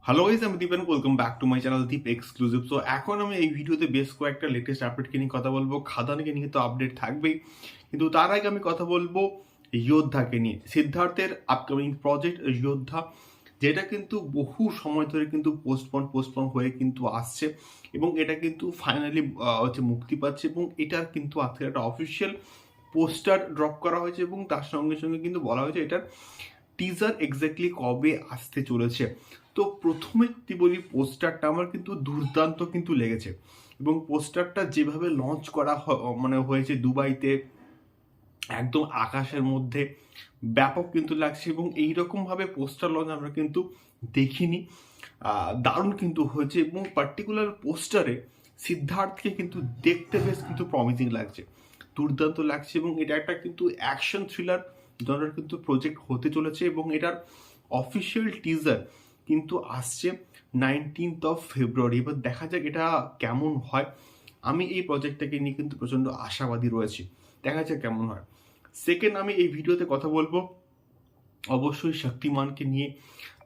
Hello guys, আমি Deep and welcome back to my channel Deep exclusive. So এখন আমি এই ভিডিওতে বেশ কয়েকটা লেটেস্ট আপডেটকে নিয়ে কথা বলবো। খাদানকে নিয়ে তো আপডেট থাকবেই, কিন্তু তার আগে আমি কথা বলবো যোদ্ধাকে নিয়ে। সিদ্ধার্থের আপকামিং প্রজেক্ট যোদ্ধা, যেটা কিন্তু বহু সময় ধরে কিন্তু পোস্টপন হয়ে কিন্তু আসছে এবং এটা কিন্তু ফাইনালি মুক্তি পাচ্ছে এবং এটার কিন্তু আজকে একটা অফিসিয়াল পোস্টার ড্রপ করা হয়েছে এবং তার সঙ্গে সঙ্গে কিন্তু বলা হয়েছে এটার টিজার এক্স্যাক্টলি কবে আসতে চলেছে। তো প্রথমে যদি বলি, পোস্টারটা আমার কিন্তু দুর্দান্ত কিন্তু লেগেছে এবং পোস্টারটা যেভাবে লঞ্চ করা হয়েছে দুবাইতে, একদম আকাশের মধ্যে, ব্যাপক কিন্তু লাগছে এবং এইরকমভাবে পোস্টার লঞ্চ আমরা কিন্তু দেখিনি। দারুণ কিন্তু হয়েছে এবং পার্টিকুলার পোস্টারে সিদ্ধার্থকে কিন্তু দেখতে বেশ কিন্তু প্রমিজিং লাগছে, দুর্দান্ত লাগছে এবং এটা একটা কিন্তু অ্যাকশন থ্রিলার জনের কিন্তু প্রজেক্ট হতে চলেছে এবং এটার অফিসিয়াল টিজার কিন্তু আসছে 19th ফেব্রুয়ারি। এবার দেখা যাক এটা কেমন হয়। আমি এই প্রজেক্টটাকে নিয়ে কিন্তু প্রচণ্ড আশাবাদী রয়েছি, দেখা যাক কেমন হয়। সেকেন্ড, আমি এই ভিডিওতে কথা বলবো অবশ্যই শক্তিমানকে নিয়ে।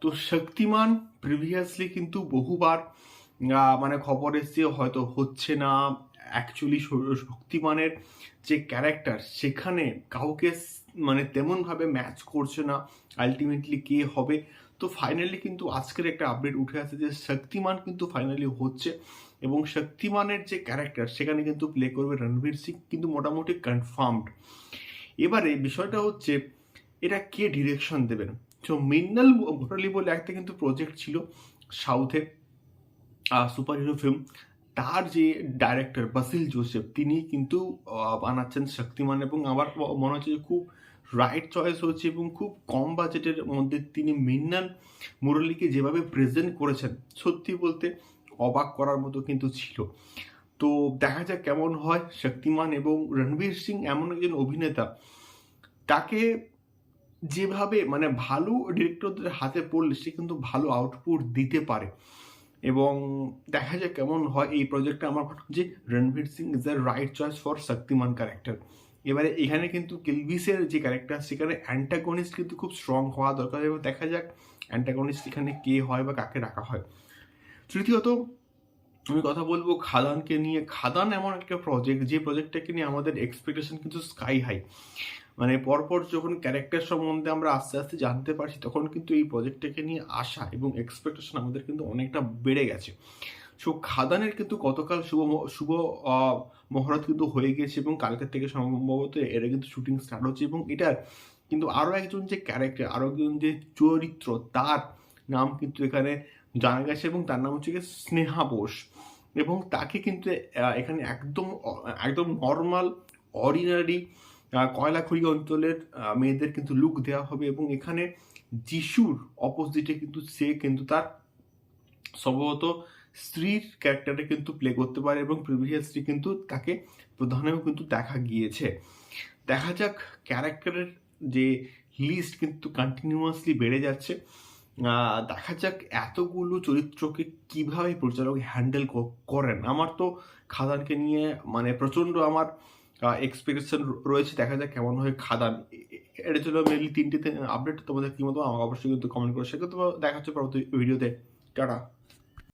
তো শক্তিমান প্রিভিয়াসলি কিন্তু বহুবার খবর এসছে হয়তো হচ্ছে না। অ্যাকচুয়ালি শক্তিমানের যে ক্যারেক্টার সেখানে কাউকে তেমনভাবে ম্যাচ করছে না আলটিমেটলি কে হবে। তো ফাইনালি কিন্তু আজকের একটা আপডেট উঠে আসে যে শক্তিমান কিন্তু ফাইনালি হচ্ছে এবং শক্তিমানের যে ক্যারেক্টার সেখানে কিন্তু প্লে করবে রণবীর সিং, কিন্তু মোটামুটি কনফার্মড। এবারে বিষয়টা হচ্ছে এটা কে ডিরেকশন দেবেন। তো মৃণাল মুরালি বলে একটা কিন্তু প্রজেক্ট ছিল সাউথে, সুপার হিরো ফিল্ম, তার যে ডাইরেক্টর বাসিল জোসেফ তিনি কিন্তু বানাচ্ছেন শক্তিমান এবং আমার মনে হচ্ছে যে খুব রাইট চয়েস হচ্ছে এবং খুব কম বাজেটের মধ্যে তিনি মৃণাল মুরলীকে যেভাবে প্রেজেন্ট করেছেন সত্যি বলতে অবাক করার মতো কিন্তু ছিল। তো দেখা যাক কেমন হয় শক্তিমান। এবং রণবীর সিং এমন একজন অভিনেতা, তাকে যেভাবে ভালো ডিরেক্টরদের হাতে পড়লে সে কিন্তু ভালো আউটপুট দিতে পারে এবং দেখা যায় কেমন হয় এই প্রজেক্টটা। আমার মনে হয় যে Ranveer Singh is the right choice for Shaktimaan character. এবারে এখানে কিন্তু কিলবিসের যে ক্যারেক্টার সেখানে অ্যান্টাগনিস্ট কিন্তু খুব স্ট্রং হওয়া দরকার এবং দেখা যাক অ্যান্টাগনিস্ট এখানে কে হয় বা কাকে রাখা হয়। তৃতীয়ত আমি কথা বলবো খাদানকে নিয়ে। খাদান এমন একটা প্রজেক্ট, যে প্রজেক্টটাকে নিয়ে আমাদের এক্সপেকটেশন কিন্তু স্কাই হাই। পরপর যখন ক্যারেক্টার সম্বন্ধে আমরা আস্তে আস্তে জানতে পারছি তখন কিন্তু এই প্রজেক্টটাকে নিয়ে আশা এবং এক্সপেকটেশন আমাদের কিন্তু অনেকটা বেড়ে গেছে। সো খাদানের কিন্তু গতকাল শুভ মহরত কিন্তু হয়ে গেছে এবং কালকের থেকে সম্ভবত এরা কিন্তু শুটিং স্টার্ট হচ্ছে এবং এটার কিন্তু আরও একজন যে ক্যারেক্টার, আরও একজন যে চরিত্র, তার নাম কিন্তু এখানে জানা গেছে এবং তার নাম হচ্ছে স্নেহা বোস এবং তাকে কিন্তু এখানে একদম একদম নর্মাল অর্ডিনারি কয়লাখড়ি অঞ্চলের মেয়েদের কিন্তু লুক দেওয়া হবে এবং এখানে যিশুর অপোজিটে কিন্তু সে কিন্তু তার সম্ভবত স্ত্রীর ক্যারেক্টারে কিন্তু প্লে করতে পারে এবং প্রিভিয়াসলি কিন্তু তাকে প্রধানেও কিন্তু দেখা গিয়েছে। দেখা যাক, ক্যারেক্টারের যে লিস্ট কিন্তু কন্টিনিউয়াসলি বেড়ে যাচ্ছে। দেখা যাক এতগুলো চরিত্রকে কিভাবে পরিচালক হ্যান্ডেল করেন। আমার তো খাদানকে নিয়ে প্রচণ্ড আমার এক্সপেকটেশন রয়েছে, দেখা যাক কেমন হয় খাদান। এটা ছিল মেনলি তিনটে আপডেট। তোমাদের কি মতো আমাকে অবশ্যই কিন্তু কমেন্ট করে শেখো। তো দেখা হচ্ছে পরবর্তী ভিডিওতে। টাটা।